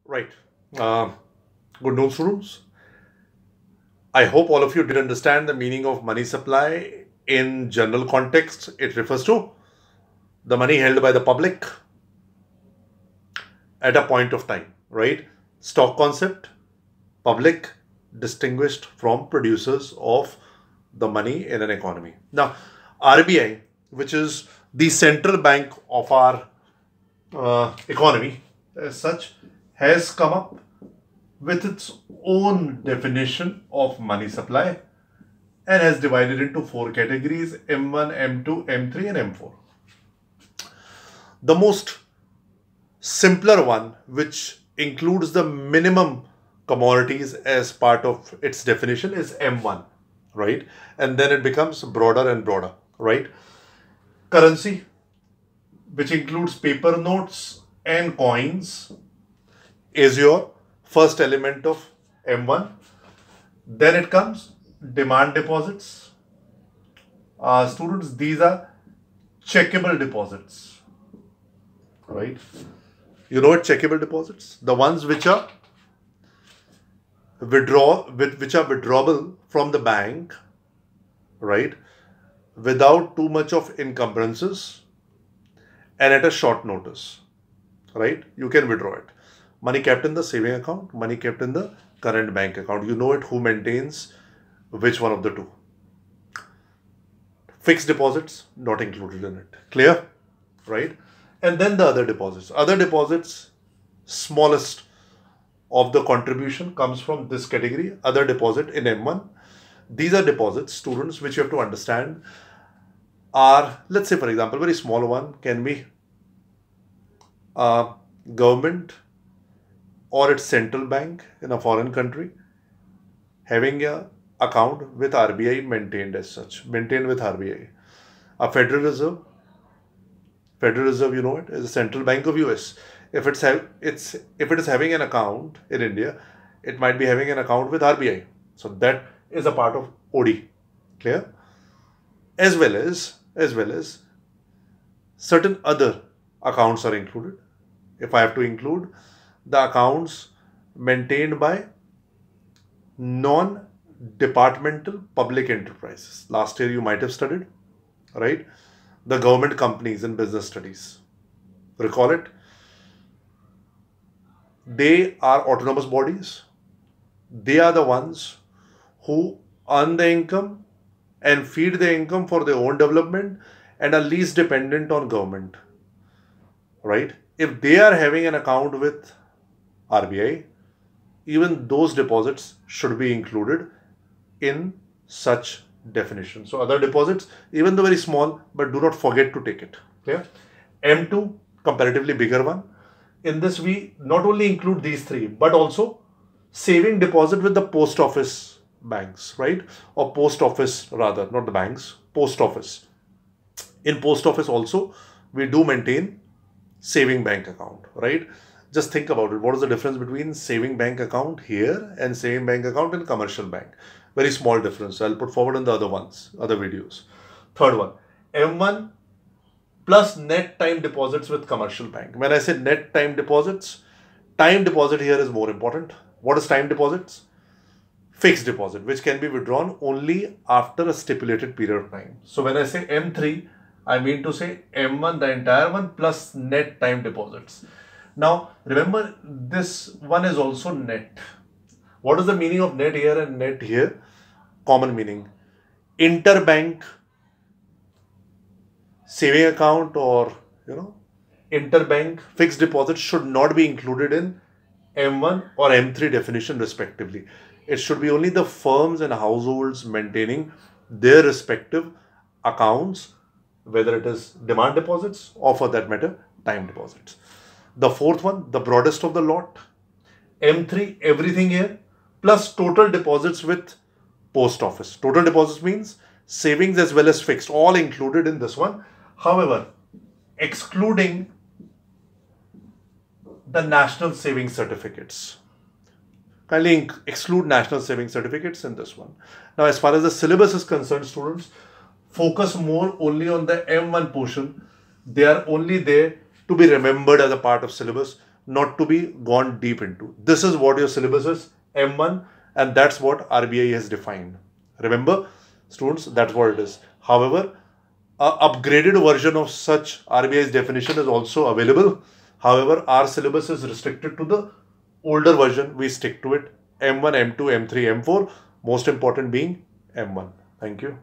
Right. Uh, Good news, students. I hope all of you did understand the meaning of money supply. In general context, it refers to the money held by the public at a point of time, right? Stock concept, public distinguished from producers of the money in an economy. Now, RBI, which is the central bank of our economy as such, has come up with its own definition of money supply and has divided into four categories: M1, M2, M3, and M4. The most simpler one, which includes the minimum commodities as part of its definition, is M1, right? And then it becomes broader and broader, right? Currency, which includes paper notes and coins, is your first element of M1. Then it comes demand deposits. Students, these are checkable deposits, right? You know what checkable deposits? The ones which are withdrawable from the bank, right? Without too much of encumbrances and at a short notice, right? You can withdraw it. Money kept in the saving account, money kept in the current bank account. You know it, who maintains which one of the two. Fixed deposits not included in it. Clear? Right? And then the other deposits. Other deposits, smallest of the contribution comes from this category, other deposit in M1. These are deposits, students, which you have to understand are, let's say, for example, very small one can be government or its central bank in a foreign country having a account with RBI maintained as such, maintained with RBI. A Federal Reserve, you know it, is the central bank of US. If if it is having an account in India, it might be having an account with RBI. So that is a part of OD. Clear? As well as certain other accounts are included. If I have to include the accounts maintained by non-departmental public enterprises. Last year you might have studied, right? The government companies in business studies. Recall it. They are autonomous bodies. They are the ones who earn the income and feed the income for their own development and are least dependent on government, right? If they are having an account with RBI, even those deposits should be included in such definition. So other deposits, even though very small, but do not forget to take it. Clear? M2, comparatively bigger one. In this, we not only include these three, but also saving deposit with the post office banks, right? Or post office rather, not the banks, post office. In post office also, we do maintain saving bank account, right? Just think about it. What is the difference between saving bank account here and saving bank account in commercial bank? Very small difference. I'll put forward in the other ones, other videos. Third one, M1 plus net time deposits with commercial bank. When I say net time deposit here is more important. What is time deposits? Fixed deposit, which can be withdrawn only after a stipulated period of time. So when I say M3, I mean to say M1, the entire one, plus net time deposits. Now, remember, this one is also net. What is the meaning of net here and net here? Common meaning. Interbank saving account or, interbank fixed deposit should not be included in M1 or M3 definition respectively. It should be only the firms and households maintaining their respective accounts, whether it is demand deposits or for that matter, time deposits. The fourth one, the broadest of the lot, M3, everything here, plus total deposits with post office. Total deposits means savings as well as fixed, all included in this one. However, excluding the national savings certificates. Kindly exclude national savings certificates in this one. Now, as far as the syllabus is concerned, students, focus more only on the M1 portion. They are only there to be remembered as a part of syllabus. not to be gone deep into. This is what your syllabus is, M1, and that's what RBI has defined. Remember, students, that's what it is. However, a upgraded version of such RBI's definition is also available. However, our syllabus is restricted to the older version. We stick to it. M1, M2, M3, M4. Most important being M1. Thank you.